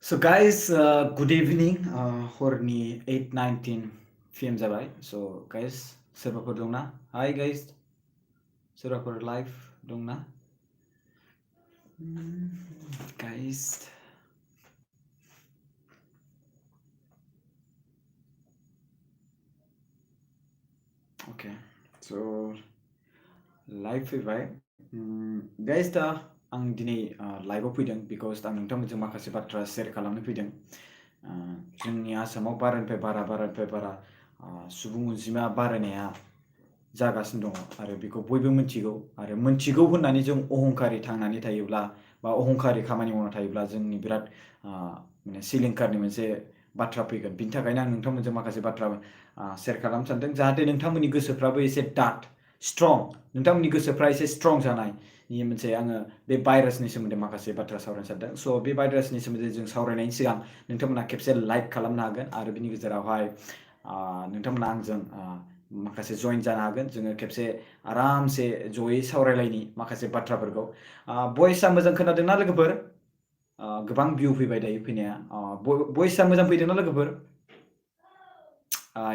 So guys, good evening. हरनि 8:19 PM जाबाय. So guys, सोरबाफोर दंना? Hi guys, सोरबाफोर live दंना? Guys, okay. So live फैबाय. Guys दा आं दिनै लाइभआव फैदों because आं नोंथांमोनजों माखासे बाथ्रा शेयार खालामनो फैदों. जोंनि आसामाव बारानिफ्राय बारा सुबुं अनजिमा बारायनाया जागासिनो दङ आरो बेखौ बयबो मिथिगौ आरो मिथिगौ होननानै जों अहंकारि थांनानै थायोब्ला बा अहंकारि खामानि मावना थायोब्ला जोंनि बिराद माने सिलिंखारनि मोनसे बाथ्रा फैगोन बिनि थाखायनो आं नोंथांमोनजों माखासे बाथ्रा शेयार खालामनो सानदों जाहाथे नोंथांमोननि गोसोफ्राबो एसे स्ट्रं नोंथांमोननि गोसोफ्रा एसे स्ट्रं जानायनि मोनसे आङो बे भाइरासनि सोमोन्दै माखासे बाथ्रा सावरायनो सानदों स' बे भाइरासनि सोमोन्दै जों सावरायनायनि सिगां नोंथांमोना खेबसे लाइक खालामनो हागोन आरो बिनि गेजेरावहाय नोंथांमोना आंजों माखासे जइन जानो हागोन जोङो खेबसे आरामसे जयै सावरायलायनि माखासे बाथ्राफोरखौ भइसआ मोजां खोनादोंना लोगोफोर गोबां भिउ फैबाय दायो फैनाया भइसआ मोजां फैदोंना लोगोफोर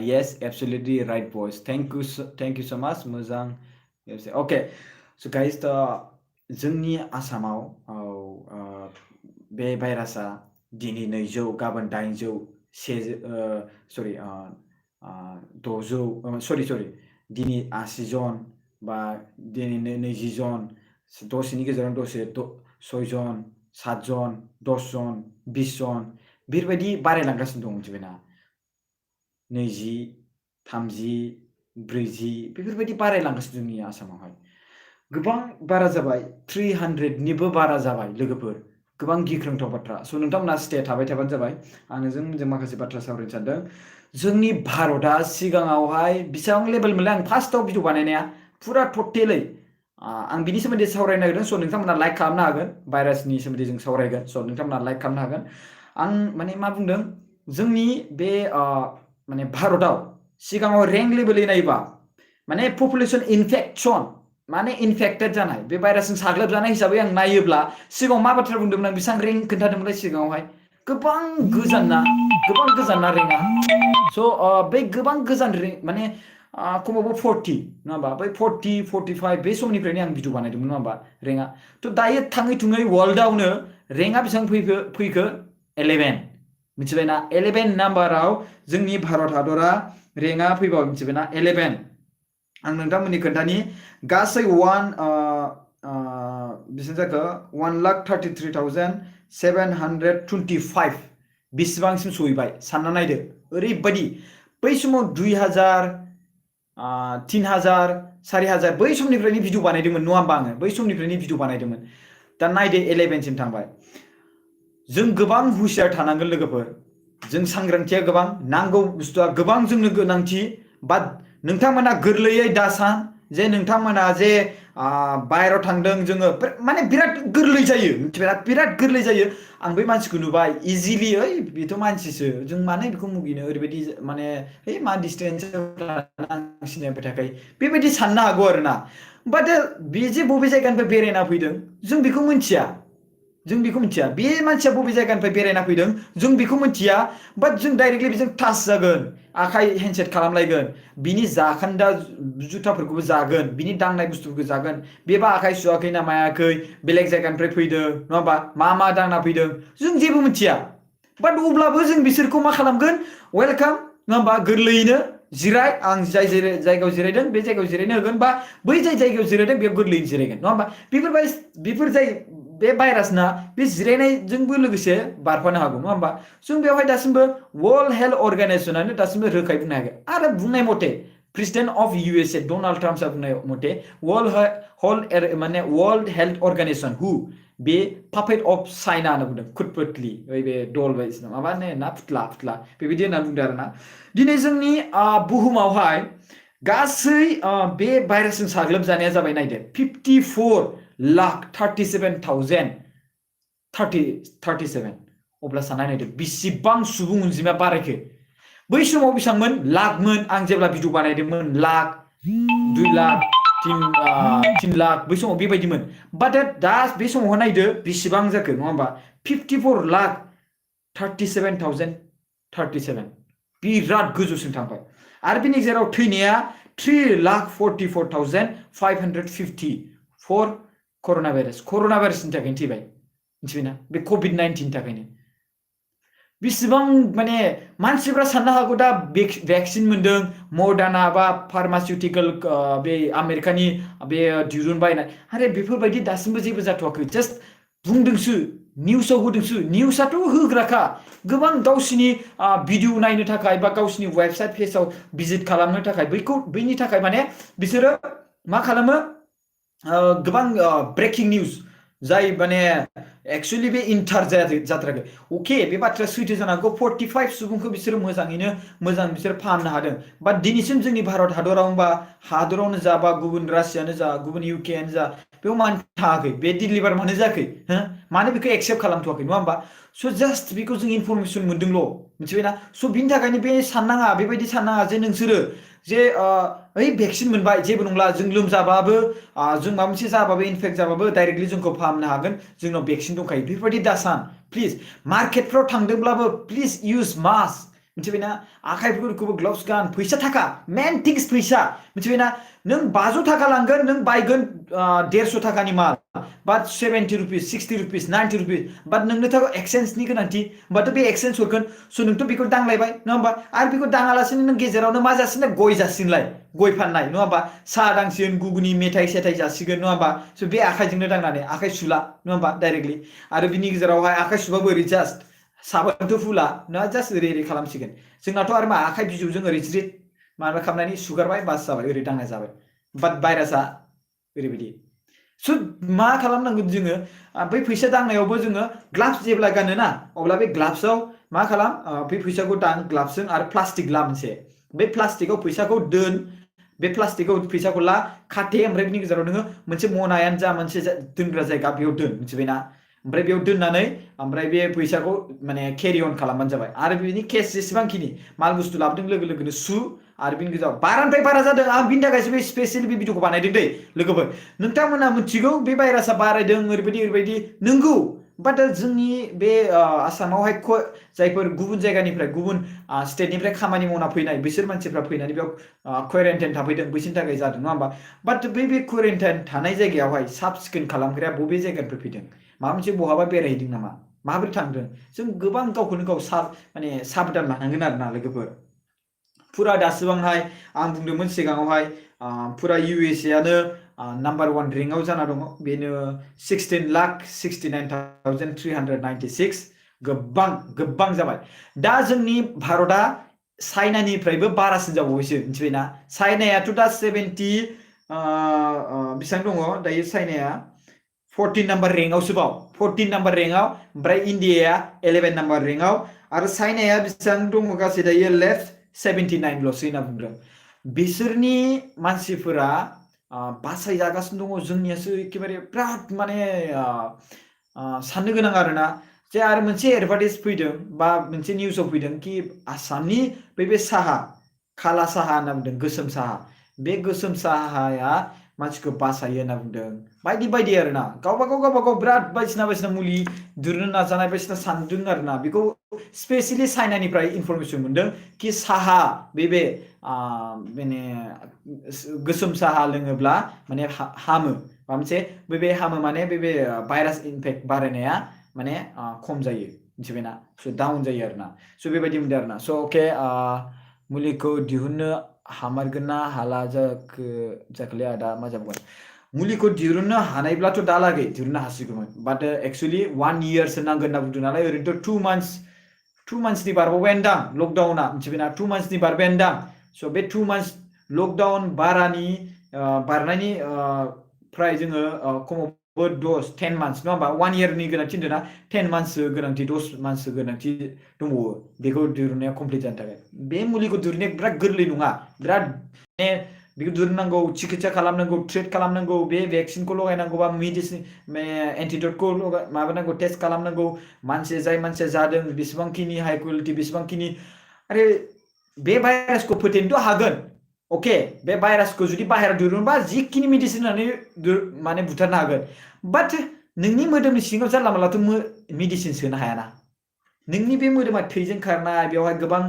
yes absolutely right voice thank you so much मोजां okay so guys जोंनि आसामाव बे भाइरासआ दिनै 200 गाबोन 800 सरि 600 सरि दिनै 80 जन बा दिनै 20 जन दसेनि गेजेरावनो दसे 6 जन 7 जन 10 जन 20 जन बेफोरबायदि बारायलांगासिनो दं मिथिबायना 20 30 40 बेफोरबायदि बारायलांगासिनो जोंनि आसामावहाय गोबां बारा जाबाय 300निबो बारा जाबाय लोगोफोर गोबां गिख्रंथाव बाथ्रा स' नोंथांमोना स्टे थाबाय थाबानो जाबाय आं नोंजों माखासे बाथ्रा सावरायनो सानदों जोंनि भारतआ सिगाङावहाय बेसेबां लेभेल मोनलाय आं फार्स्टआव भिडिअ बानायनाया फुरा टटेलै आं बिनि सोमोन्दै सावरायनो नागिरदों स' नोंथांमोना लाइक खालामनो हागोन भाइरासनि सोमोन्दै जों सावरायगोन स' नोंथांमोना लाइक खालामनो हागोन आं माने मा बुंदों जोंनि बे माने भारतआव सिगाङाव रेंक लेभेलै नायोबा माने पपुलेसन इनफेक्सन माने इनफेक्टेड जानाय बे भाइरासजों साग्लोबजानाय हिसाबै आं नायोब्ला सिगाङाव मा बाथ्रा बुंदोंमोन आं बेसेबां रेंक खोन्थादोंमोनलाय सिगाङावहाय गोबां गोजान रेंकआ स' बे गोबां गोजान रेंक माने खमावबो 40 नङा होमबा बै 40 45 बे समनिफ्रायनो आं भिडिअ बानायदोंमोन नङा होमबा रेंकआ थ' दायो थाङै थुङै वर्ल्डआवनो रेंकआ बेसेबां फैखो 11 मिथिबायना 11 नाम्बाराव जोंनि भारत हादरा रेंकआ फैबाय मिथिबायना 11 आं नोंथांमोननि खोन्थानि गासै बेसेबां जाखो 1,33,725 बेसेबांसिम सहैबाय सानना नायदो ओरैबायदि बै समाव 2000 3000 4000 बै समनिफ्रायनो भिडिअ बानायदोंमोन नङा होमबा आङो बै समनिफ्रायनो भिडिअ बानायदोंमोन दा नायदो 11सिम थांबाय जों गोबां हुसियार थानांगोन लोगोफोर जों सांग्रांथिया गोबां नांगौ बुस्थुआ गोबां जोंनो गोनांथि बाट नोंथांमोना गोरलैयै दासान जे नोंथांमोना जे बाहेरायाव थांदों जोङो माने बिराद गोरलै जायो मिथिबाय बिराद गोरलै जायो आं बै मानसिखौ नुबाय इजिलि ओइ बेथ' मानसिसो जों मानो बेखौ मुगैनो ओरैबायदि माने है मा डिस्टेन्स आं सिनायबाय थाखायो बेबायदि साननो हागौ आरोना बाट बे जे बबे जायगानिफ्राय बेरायना फैदों जों बेखौ मिथिया बे मानसिया बबे जायगानिफ्राय बेरायना फैदों जों बेखौ मिथिया बाट जों डाइरेक्टलि बेजों टाच जागोन आखाइ हेन्डसेक खालामलायगोन बिनि जाखोन्दा जुथाफोरखौबो जागोन बिनि दांनाय बुस्थुफोरखौ जागोन बेबा आखाइ सुवाखै ना मायाखै बेलेग जायगानिफ्राय फैदों नङा होमबा मा दांना फैदों जों जेबो मिथिया बाट अब्लाबो जों बिसोरखौ मा खालामगोन वेलकाम नङा होमबा गोरलैयैनो जिराय आं जाय जायगायाव जिरायदों बे जायगायाव जिरायनो होगोन बा बै जाय जायगायाव जिरायदों बेयाव गोरलैयैनो जिरायगोन नङा होमबा बेफोर जाय बे भाइरासना बे जिरायनायजोंबो लोगोसे बारफानो हागौ नङा होमबा जों बेवहाय दासिमबो वर्ल्ड हेल्थ अर्गानाइजेसनानो दासिमबो रोखायै बुंनो हायाखै आरो बुंनाय मथे प्रेसिडेन्ट अफ USA डनाल्ड ट्राम्पआ बुंनाय मथे वर्ल्ड हेल्थ अर्गानाइजेसन बे पापेट अफ चाइना होनना बुंदों खुदपतलि बे दल बायदिसिना माबा ना फुथला बेबायदि होनना बुंदों आरोना दिनै जोंनि बुहुमावहाय गासै बे भाइरासजों साग्लोबजानाया जाबाय नायदो 54,37,037 अब्ला साननाय नायदो बेसेबां सुबुं अनजिमाया बारायखो बै समाव बेसेबांमोन लाखमोन आं जेब्ला भिडिअ बानायदोंमोन लाख 2 लाख 3 लाख बै समाव बेबायदिमोन बाट दा बे समावहाय नायदो बेसेबां जाखो नङा होमबा 54 लाख 37,037 बिराद गोजौसिम थांबाय आरो बिनि गेजेराव थैनाया 3,44,550 कर'ना भाइरासनि थाखायनो थैबाय मिथिबायना बे COVID-19 थाखायनो बेसेबां माने मानसिफ्रा साननो हागौ दा वैक्सीन मोनदों मर्डाना बा फार्मासिउटिकल बे आमेरिकानि बे दिरुनबायनाय आरे बेफोरबायदि दासिमबो जेबो जाथ'वाखै जास्ट बुंदोंसो निउसाव होदोंसो निउसाथ' होग्राखा गोबां गावसिनि भिडिअ नायनो थाखाय बा गावसिनि वेबसाइट पेजआव भिजिट खालामनो थाखाय बैनि थाखाय माने बिसोरो मा खालामो गोबां ब्रेकिं निउज जाय माने एक्चुअली बे इन्टार जाथाराखै अके बे बाथ्राया सैथो जानो हागौ 45 सुबुंखौ बिसोरो मोजाङैनो मोजां बिसोर फाहामनो हादों बाट दिनैसिम जोंनि भारत हादरावनो जा बा गुबुन रासियानो जा गुबुन इउकेआनो जा बेयाव मानो थाङाखै बे डिलिभार मानो जायाखै मानो बेखौ एक्सेप्ट खालामथ'वाखै नङा होमबा स' जास्ट बेखौ जों इनफरमेसन मोनदोंल' मिथिबायना स' बिनि थाखायनो बे साननाङा बेबायदि साननाङा जे नोंसोरो जे ओइ भेक्सिन मोनबाय जेबो नंला जों लोमजाबाबो जों माबा मोनसे जाबाबो इनफेक्ट जाबाबो डाइरेक्टलि जोंखौ फाहामनो हागोन जोंनाव भेक्सिन दंखायो बेफोरबायदि दासान प्लिज मार्केटफ्राव थांदोंब्लाबो प्लिज इउज मास्क मिथिबायना आखाइफोरखौबो ग्लभ्स गान फैसा थाखा मेन थिंग्स फैसा मिथिबायना नों 500 थाखा लांगोन नों बायगोन 150 थाखानि माल बाट 70 रुपिस 60 रुपिस 90 रुपिस बाट नोंनो थाखाय एक्सचेन्जनि गोनांथि होमबाथ' बे एक्सचेन्ज हरगोन स' नोंथ' बेखौ दांलायबाय नङा होमबा आरो बेखौ दाङालासिनो नों गेजेरावनो मा जासिगोन गय जासिगोनलाय गय फाननाय नङा होमबा साहा दांसिगोन गुगुनि मेथाइ सेथाइ जासिगोन नङा होमबा स' बे आखाइजोंनो दांनानै आखाइ सुला नङा होमबा डाइरेक्टलि आरो बिनि गेजेरावहाय आखाइ सुबाबो ओरै जास्ट साबोनथ' फुला ना जास्ट ओरै खालामसिगोन जोंनाथ' आरो मा आखाइ बिजौजों ओरै ज्रिद माबा खालामनानै सुगारबाय बास जाबाय ओरै दांनाय जाबाय बाट भाइरासआ ओरैबायदि स' मा खालामनांगोन जोङो बै फैसा दांनायावबो जोङो ग्लाभ्स जेब्ला गानोना अब्ला बे ग्लाभ्सआव मा खालाम बै फैसाखौ दां ग्लाभ्सजों आरो प्लास्टिक ला मोनसे बे प्लास्टिकआव फैसाखौ दोन बे प्लास्टिकआव फैसाखौ ला खाथे ओमफ्राय बिनि गेजेराव नोङो मोनसे मनायानो जा मोनसे दोनग्रा जायगा बेयाव दोन मिथिबायना ओमफ्राय बेयाव दोननानै ओमफ्राय बे फैसाखौ माने केरि अन खालामबानो जाबाय आरो बिनि केस जेसेबांखिनि माल बुस्थु लाबोदों लोगो लोगोनो सु आरो बिनि गेजेराव बारानिफ्राय बारा जादों आं बिनि थाखायसो बे स्पेसियेलि बे भिडिअखौ बानायदों दै लोगोफोर नोंथांमोना मिथिगौ बे भाइरासआ बारायदों ओरैबायदि नंगौ बाट जोंनि बे आसामावहाय जायफोर गुबुन जायगानिफ्राय गुबुन स्टेटनिफ्राय खामानि मावना फैनाय बिसोर मानसिफ्रा फैनानै बेयाव क्वारेन्टाइन थाफैदों बैसोरनि थाखाय जादों नङा होमबा बाट बे क्वारेन्टाइन थानाय जायगायावहाय साब सिखोन खालामग्राया बबे जायगानिफ्राय फैदों माबा मोनसे बहाबा बेरायहैदों नामा माबोरै थांदों जों गोबां गावखौनो गाव माने साबधान लानांगोन आरोना लोगोफोर फुरा दासिबांहाय आं बुंदोंमोन सिगाङावहाय फुरा USA आनो नाम्बार 1 रेंकआव जाना दङ बेनो 16,69,396 गोबां जाबाय दा जोंनि भारतआ चाइनानिफ्रायबो बारासिन जाबावबायसो मिथिबायना चाइनायाथ' दा 70 बेसेबां दङ दायो चाइनाया 14 नाम्बार रेंकआवसो 14 नाम्बार रेंकआव ओमफ्राय इन्डियाया 11 नाम्बार रेंकआव आरो चाइनाया बेसेबां दङ गासै दायो लेफ्ट 79 ल'सै होनना बुंदों बिसोरनि मानसिफोरा बासायजागासिनो दङ जोंनियासो एखेबारे बिराद माने साननो गोनां आरोना जे आरो मोनसे एडभार्टाइज फैदों बा मोनसे निउसाव फैदों कि आसामनि बे साहा खाला साहा होनना बुंदों गोसोम साहा बे गोसोम साहाया मानसिखौ बासायो होनना बुंदों बायदि आरोना गावबा गाव बिराद बायदिसिना मुलि दिरुननो नाजानाय बायदिसिना सानदों आरोना बेखौ स्पेसियेलि चाइनानिफ्राय इनफरमेसन मोनदों कि साहा बे माने गोसोम साहा लोङोब्ला माने हामो माबा मोनसे बे हामो माने बे भाइरास इनफेक्ट बारायनाया माने खम जायो मिथिबायना स' डाउन जायो आरोना स' बेबायदि मोनदों आरोना स' अके मुलिखौ दिहुननो हामारगोन ना हाला जाखोलै आदा मा जाबावगोन मुलिखौ दिरुननो हानायब्लाथ' दालागै दिरुननो हासिगौमोन बाट एक्चुअलि 1 इयारसो नांगोन होनना बुंदों नालाय ओरैनोथ' 2 मान्थसनि बारबावबायानो दां लकडाउना मिथिबायना 2 मान्थसनि बारबायानो दां स' बे 2 मान्थस लकडाउन बारनायनि फ्राय जोङो खमावबो 10 मान्थस नङा होमबा 1 इयारनि गोनांथि होन्दोंना 10 मान्थसो गोनांथि 10 मान्थसो गोनांथि दंबावो बेखौ दिरुननाया कमप्लिट जानो थाखाय बे मुलिखौ दिरुननाया बिराद गोरलै नङा बिराद माने बेखौ दिरुननांगौ चिकित्सा खालामनांगौ ट्रिट खालामनांगौ बे भेक्सिनखौ लगायनांगौबा मेडिसिन एन्टिडटखौ माबानांगौ टेस्ट खालामनांगौ जाय मानसिया जादों बेसेबांखिनि हाइ कुवालिटि बेसेबांखिनि आरो बे भाइरासखौ फोथैनोथ' हागोन अके बे भाइरासखौ जुदि बाहेरायाव दिरुनबा जिखिनि मेडिसिन होनानै माने बुथारनो हागोन बाट नोंनि मोदोमनि सिङाव जानला मानलाथ' मेडिसिन सोनो हायाना नोंनि बे मोदोमा थैजों खारनाय बेवहाय गोबां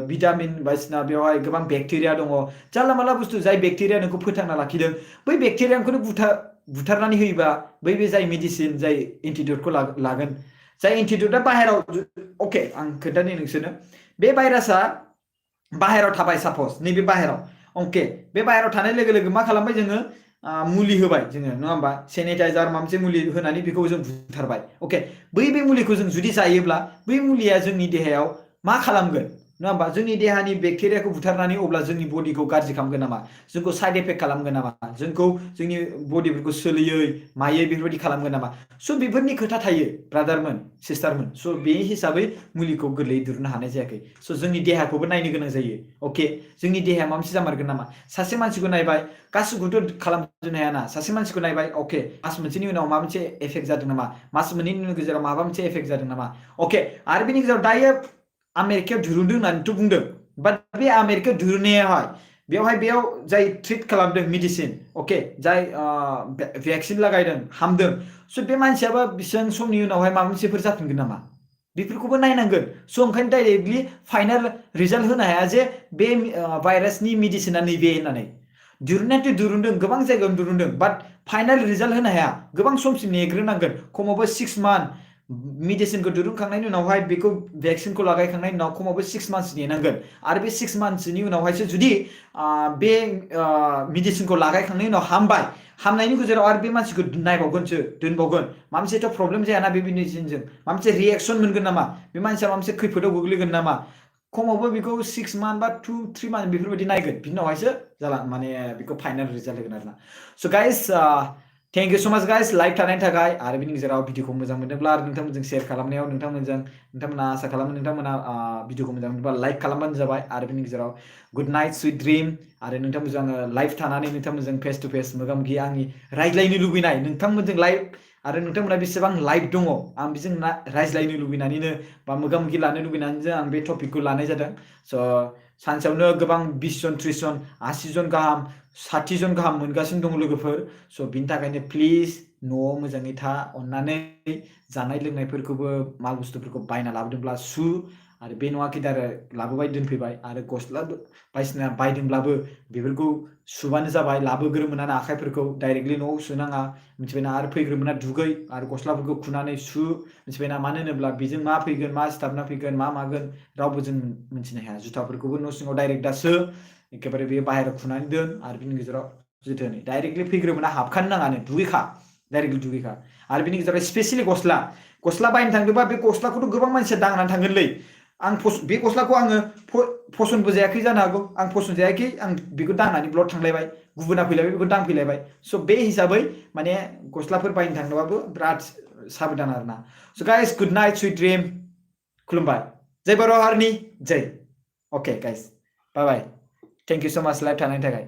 भिटामिन बायदिसिना बेवहाय गोबां बेक्टेरिया दङ जानला मानला बुस्थु जाय बेक्टेरिया नोंखौ फोथांना लाखिदों बै बेक्टेरियाखौनो बुथारनानै होयोबा बै बे जाय मेडिसिन जाय एन्टिडटखौ लागोन जाय एन्टिडटआ बाहेराव अके आं खोन्थानि नोंसोरनो बे भाइरासआ बाहेराव थाबाय सापस नैबे बाहेराव अके बे बाहेराव थानाय लोगो लोगो मा खालामबाय जोङो मुलि होबाय जोङो नङा होमबा सेनिटाइजार माबा मोनसे मुलि होनानै बेखौ जों बुथारबाय अके बै मुलिखौ जों जुदि जायोब्ला बै मुलिया जोंनि देहायाव मा खालामगोन नङा होमबा जोंनि देहानि बेक्टेरियाखौ बुथारनानै अब्ला जोंनि बडिखौ गाज्रि खालामगोन नामा जोंखौ साइड इफेक्ट खालामगोन नामा जोंखौ जोंनि बडिफोरखौ सोलियै मायै बेफोरबायदि खालामगोन नामा स' बेफोरनि खोथा थायो ब्रादारमोन सिस्टारमोन स' बे हिसाबै मुलिखौ गोरलैयै दिहुननो हानाय जायाखै स' जोंनि देहाखौबो नायनो गोनां जायो अके जोंनि देहाया माबा मोनसे जामारगोन नामा सासे मानसिखौ नायबाय गासिखौथ' खालामजोबनो हायाना सासे मानसिखौ नायबाय अके मास मोनसेनि उनाव माबा मोनसे एफेक्ट जादों नामा मास मोननैनि गेजेराव माबा मोनसे एफेक्ट जादों नामा अके आरो बेनि गेजेराव दायो आमेरिकायाव दिहुनदों होननानैथ' बुंदों बाट बे आमेरिकायाव दिहुननायावहाय बेयाव जाय ट्रिट खालामदों मेडिसिन अके जाय भेक्सिन लागायदों हामदों स' बे मानसियाबा बेसेबां समनि उनावहाय माबा मोनसेफोर जाफिनगोन नामा बेफोरखौबो नायनांगोन स' ओंखायनो डाइरेक्टलि फाइनाल रिजाल्ट होनो हाया जे बे भाइरासनि मेडिसिना नैबे होननानै दिहुननायाथ' दिहुनदों गोबां जायगायावनो दिहुनदों बाट फाइनाल रिजाल्ट होनो हाया गोबां समसिम नेग्रोनांगोन खमावबो 6 मान्थ मेडिसिनखौ दिहुनखांनायनि उनावहाय बेखौ भेक्सिनखौ लागायखांनायनि उनाव खमावबो 6 मान्थस नेनांगोन आरो बे 6 मान्थसनि उनावहायसो जुदि बे मेडिसिनखौ लागायखांनायनि उनाव हामबाय हामनायनि गेजेराव आरो बे मानसिखौ नायबावगोनसो दोनबावगोन माबा मोनसेथ' प्रब्लेम जायाना बे मेडिसिनजों माबा मोनसे रिएक्सन मोनगोन नामा बे मानसिया माबा मोनसे खैफोदाव गोग्लैगोन नामा खमावबो बेखौ 6 मान्थ बा 2-3 मान्थ बेफोरबायदि नायगोन बिनि उनावहायसो जाला माने बेखौ फाइनाल रिजाल्ट होगोन आरोना स' गाइस थेंक इउ सो माच गाइस लाइभ थानायनि थाखाय आरो बिनि गेजेराव भिडिअखौ मोजां मोनोब्ला आरो नोंथांमोनजों शेयार खालामनायाव नोंथांमोना आसा खालामो नोंथांमोना भिडिअखौ मोजां मोनोब्ला लाइक खालामबानो जाबाय आरो बिनि गेजेराव गुड नाइट सुइट ड्रिम आरो नोंथांमोनजों आङो लाइभ थानानै नोंथांमोनजों फेस टु फेस मोगा मोगि आंनि रायज्लायनो लुबैनाय नोंथांमोनजों लाइभ आरो नोंथांमोना बेसेबां लाइभ दङ आं बेजों रायज्लायनो लुबैनानैनो बा मोगा मोगि लानो लुबैनानैसो आं बे टपिकखौ लानाय जादों स' सानसेयावनो गोबां 20 जन 30 जन 80 जन गाहाम 60 जन गाहाम मोनगासिनो दं लोगोफोर स' बिनि थाखायनो प्लिज न'आव मोजाङै था अननानै जानाय लोंनायफोरखौबो माल बुस्थुफोरखौ बायना लाबोदोंब्ला सु आरो बे नङाखि दा लाबोबाय दोनफैबाय आरो गस्ला बायदिसिना बायदोंब्लाबो बेफोरखौ सुबानो जाबाय लाबोग्रोमोना आखाइफोरखौ डाइरेक्टलि न'आव सुनाङा मिथिबायना आरो फैग्रोमोना दुगै आरो गस्लाफोरखौ खुनानै सु मिथिबायना मानो होनोब्ला बेजों मा फैगोन मा सिथाबना फैगोन मा मागोन रावबो जों मिथिनो हाया जुथाफोरखौबो न' सिङाव डाइरेक्ट दासो एखेबारे बे बाहेरायाव खुनानै दोन आरो बिनि गेजेराव जोथोनै डाइरेक्टलि फैग्रोमोना हाबखानो नाङानो दुगैखा डाइरेक्टलि दुगैखा आरो बिनि गेजेराव स्पेसियेलि गस्ला बायनो थांदोंबा बे गस्लाखौथ' गोबां मानसिया दांनानै थांगोनलै बे गस्लाखौ आङो फसन्द जायाखै जानो हागौ आं फसन्द जायाखै आं बेखौ दांनानै ब्लड थांलायबाय गुबुना फैलायबाय बेखौ दांफैलायबाय स' बे हिसाबै माने गस्लाफोर बायनो थांनोबाबो बिराद साबधान आरोना so' guys good night sweet dream खुलुमबाय जय बर' हारिनि जय okay guys bye bye thank you so' much live थानायनि थाखाय